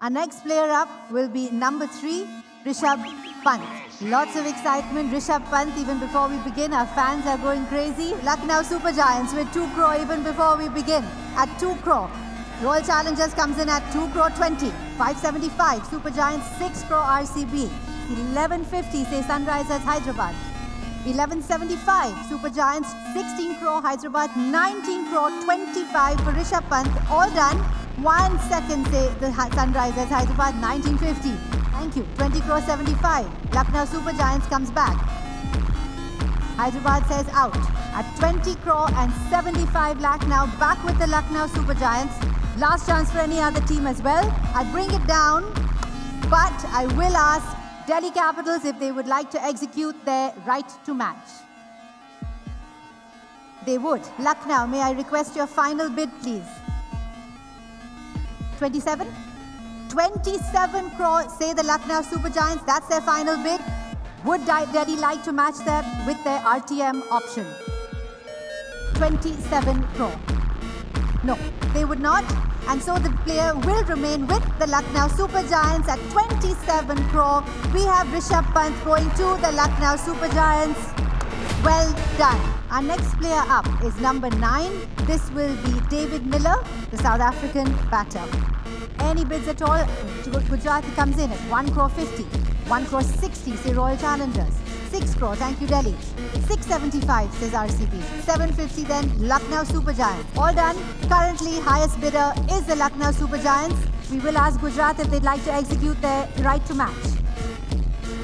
Our next player up will be number 3, Rishabh Pant. Lots of excitement. Rishabh Pant, even before we begin, our fans are going crazy. Lucknow Super Giants with 2 crore even before we begin. At 2 crore. Royal Challengers comes in at 2 crore 20. 575. Super Giants 6 crore RCB. 1150 say Sunrisers Hyderabad. 1175 Super Giants 16 crore Hyderabad. 19 crore 25 for Rishabh Pant. All done. 1 second say the Sunrisers Hyderabad. 1950. Thank you. 20 crore 75. Lucknow Super Giants comes back. Hyderabad says out. At 20 crore and 75 lakh now, back with the Lucknow Super Giants. Last chance for any other team as well. I'd bring it down, but I will ask Delhi Capitals if they would like to execute their right to match. They would. Lucknow, may I request your final bid, please? 27? 27 crore, say the Lucknow Super Giants. That's their final bid. Would Delhi like to match them with their RTM option? 27 crore. No, they would not. And so the player will remain with the Lucknow Super Giants at 27 crore. We have Rishabh Pant going to the Lucknow Super Giants. Well done. Our next player up is number 9. This will be David Miller, the South African batter. Any bids at all? Gujarat comes in at 1 crore 50. 1 crore 60 say Royal Challengers. 6 crore, thank you Delhi. 675 says RCB. 750 then Lucknow Super Giants. All done. Currently highest bidder is the Lucknow Super Giants. We will ask Gujarat if they'd like to execute their right to match.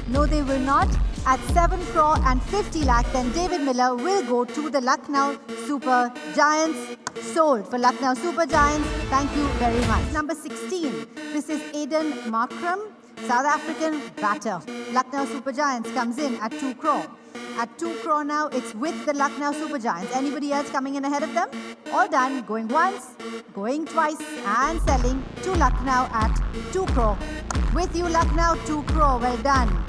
No, they will not. At 7 crore and 50 lakh, then David Miller will go to the Lucknow Super Giants. Sold for Lucknow Super Giants. Thank you very much. Number 16. This is Aiden Markram, South African batter. Lucknow Super Giants comes in at 2 crore. At 2 crore now, it's with the Lucknow Super Giants. Anybody else coming in ahead of them? All done. Going once, going twice, and selling to Lucknow at 2 crore. With you, Lucknow, 2 crore. Well done.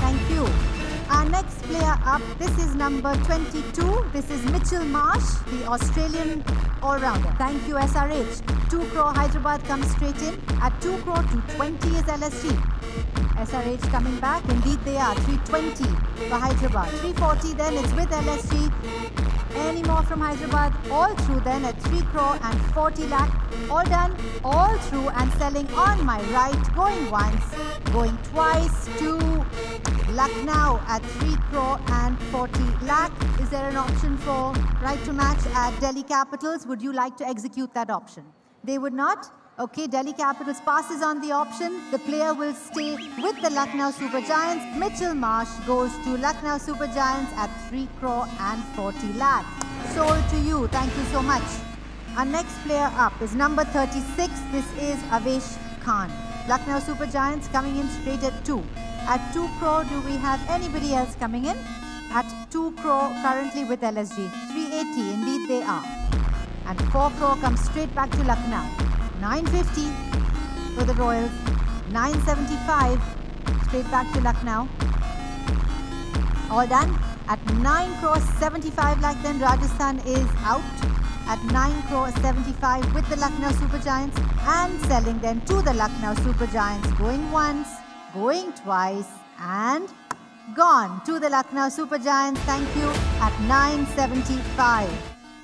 Thank you. Our next player up, this is number 22. This is Mitchell Marsh, the Australian all-rounder. Thank you, SRH. 2 crore Hyderabad comes straight in. At 2 crore, 220 is LSG. SRH coming back. Indeed, they are. 320 for Hyderabad. 340 then, it's with LSG. Any more from Hyderabad? All through then at 3 crore and 40 lakh. All done, all through and selling on my right. Going once, going twice to Lucknow at 3 crore and 40 lakh. Is there an option for right to match at Delhi Capitals? Would you like to execute that option? They would not? Okay, Delhi Capitals passes on the option. The player will stay with the Lucknow Super Giants. Mitchell Marsh goes to Lucknow Super Giants at 3 crore and 40 lakh. Sold to you. Thank you so much. Our next player up is number 36. This is Avesh Khan. Lucknow Super Giants coming in straight at 2. At 2 crore, do we have anybody else coming in? At 2 crore, currently with LSG. 380, indeed they are. And 4 crore comes straight back to Lucknow. 950 for the Royals. 975 straight back to Lucknow. All done. At 9 crore 75 lakh, then Rajasthan is out. At 9 crore 75 with the Lucknow Super Giants. And selling then to the Lucknow Super Giants. Going once, going twice, and gone to the Lucknow Super Giants. Thank you. At 975.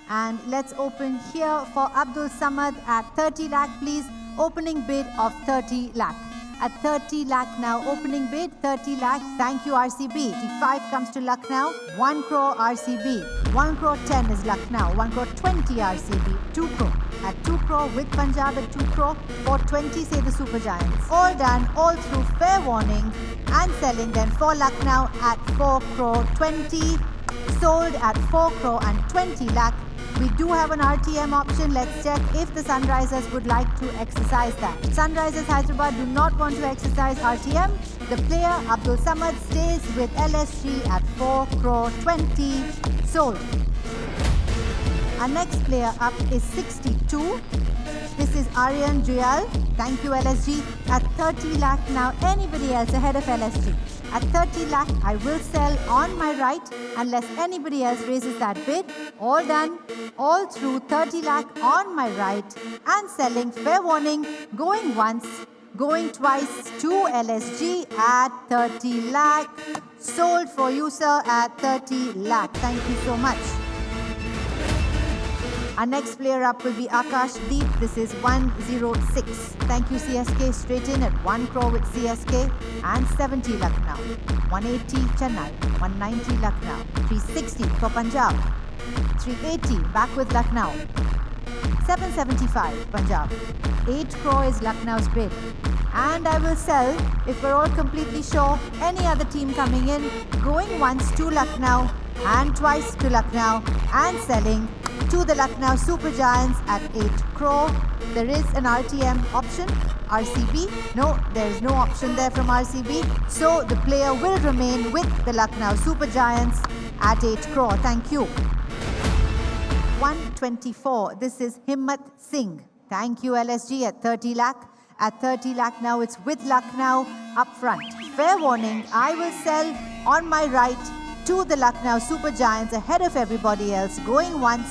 And let's open here for Abdul Samad at 30 lakh, please. Opening bid of 30 lakh. At 30 lakh now, opening bid 30 lakh. Thank you, RCB. 5 comes to Lucknow. 1 crore RCB. 1 crore 10 is Lucknow. 1 crore 20 RCB. 2 crore. At 2 crore with Punjab at 2 crore. 420 say the Super Giants. All done, all through, fair warning. And selling then for Lucknow at 4 crore 20. Sold at 4 crore and 20 lakh. We do have an RTM option. Let's check if the Sunrisers would like to exercise that. Sunrisers Hyderabad do not want to exercise RTM. The player, Abdul Samad, stays with LSG at 4 crore 20. Sold. Our next player up is 62. This is Aryan Juyal. Thank you, LSG. At 30 lakh now. Anybody else ahead of LSG? at 30 lakh. I will sell on my right unless anybody else raises that bid. All done. All through 30 lakh on my right and selling. Fair warning. Going once. Going twice to LSG at 30 lakh. Sold for you, sir, at 30 lakh. Thank you so much. Our next player up will be Akash Deep. This is 106. Thank you, CSK. Straight in at 1 crore with CSK and 70 Lucknow. 180 Chennai. 190 Lucknow. 360 for Punjab. 380 back with Lucknow. 775 Punjab. 8 crore is Lucknow's bid. And I will sell, if we're all completely sure, any other team coming in, going once to Lucknow and twice to Lucknow and selling to the Lucknow Super Giants at 8 crore. There is an RTM option, RCB. No, there is no option there from RCB. So the player will remain with the Lucknow Super Giants at 8 crore. Thank you. 124. This is Himmat Singh. Thank you, LSG, at 30 lakh. At 30 lakh now, it's with Lucknow up front. Fair warning, I will sell on my right to the Lucknow Super Giants ahead of everybody else, going once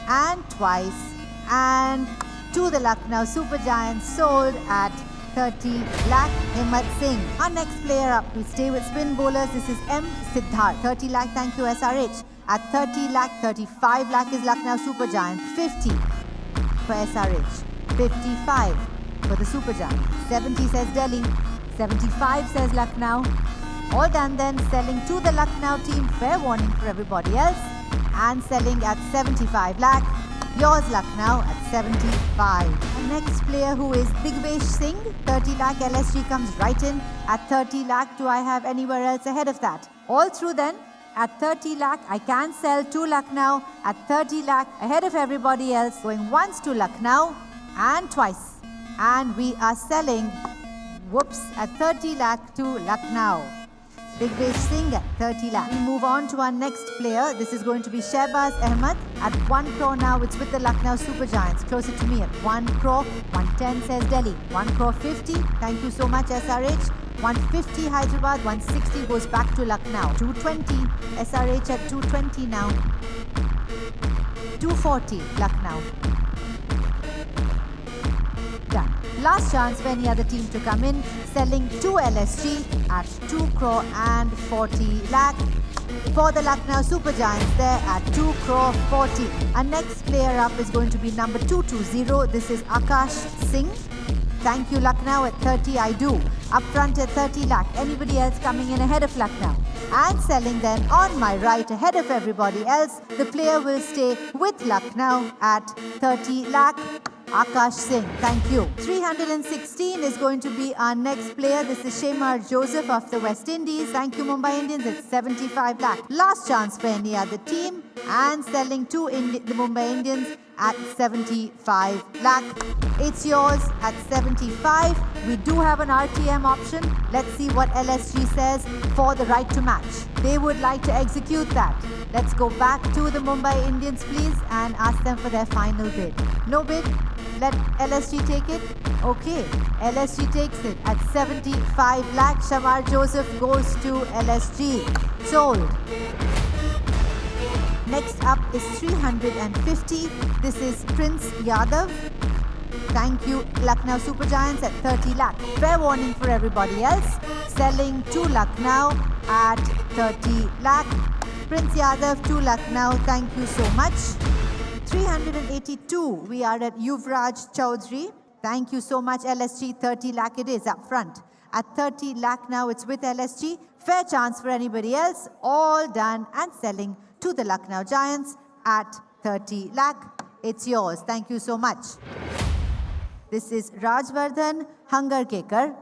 and twice, and to the Lucknow Super Giants, sold at 30 lakh. Himmat Singh. Our next player up, we stay with spin bowlers. This is M. Siddharth. 30 lakh, thank you, SRH. At 30 lakh, 35 lakh is Lucknow Super Giants. 50 for SRH. 55 for the Super Giants. 70 says Delhi. 75 says Lucknow. All done then, selling to the Lucknow team. Fair warning for everybody else. And selling at 75 lakh. Yours Lucknow at 75. The next player, who is Digvesh Singh. 30 lakh. LSG comes right in at 30 lakh. Do I have anywhere else ahead of that? All through then. At 30 lakh, I can sell to Lucknow at 30 lakh ahead of everybody else. Going once to Lucknow and twice. And we are selling, whoops, at 30 lakh to Lucknow. Digvesh Singh at 30 lakh. We move on to our next player. This is going to be Shehbaz Ahmed at 1 crore now. It's with the Lucknow Super Giants. Closer to me at 1 crore. 110 says Delhi. 1 crore 50. Thank you so much, SRH. 150 Hyderabad. 160 goes back to Lucknow. 220 SRH at 220 now. 240 Lucknow. Done. Last chance for any other team to come in. Selling to LSG at 2 crore and 40 lakh. For the Lucknow Super Giants there at 2 crore 40. Our next player up is going to be number 220. This is Akash Singh. Thank you, Lucknow, at 30, I do. Up front at 30 lakh. Anybody else coming in ahead of Lucknow? And selling then on my right ahead of everybody else. The player will stay with Lucknow at 30 lakh. Akash Singh, thank you. 316 is going to be our next player. This is Shemar Joseph of the West Indies. Thank you, Mumbai Indians. It's 75 lakh. Last chance for any other team. And selling to the Mumbai Indians at 75 lakh. It's yours at 75. We do have an RTM option. Let's see what LSG says for the right to match. They would like to execute that. Let's go back to the Mumbai Indians, please, and ask them for their final bid. No bid? Let LSG take it? Okay, LSG takes it at 75 lakh. Shemar Joseph goes to LSG. Sold. Next up is 350. This is Prince Yadav. Thank you, Lucknow Super Giants at 30 lakh. Fair warning for everybody else. Selling to Lucknow at 30 lakh. Prince Yadav to Lucknow. Thank you so much. 382. We are at Yuvraj Chaudhary. Thank you so much, LSG. 30 lakh it is up front. At 30 lakh now, it's with LSG. Fair chance for anybody else. All done and selling to the Lucknow Giants at 30 lakh. It's yours. Thank you so much. This is Rajvardhan Hangarkekar,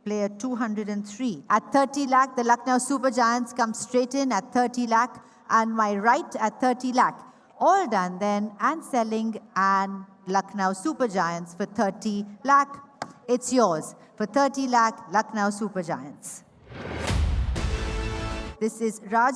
player 203. At 30 lakh, the Lucknow Super Giants come straight in at 30 lakh. And my right at 30 lakh. All done then and selling and Lucknow Super Giants for 30 lakh. It's yours for 30 lakh, Lucknow Super Giants. This is Raj.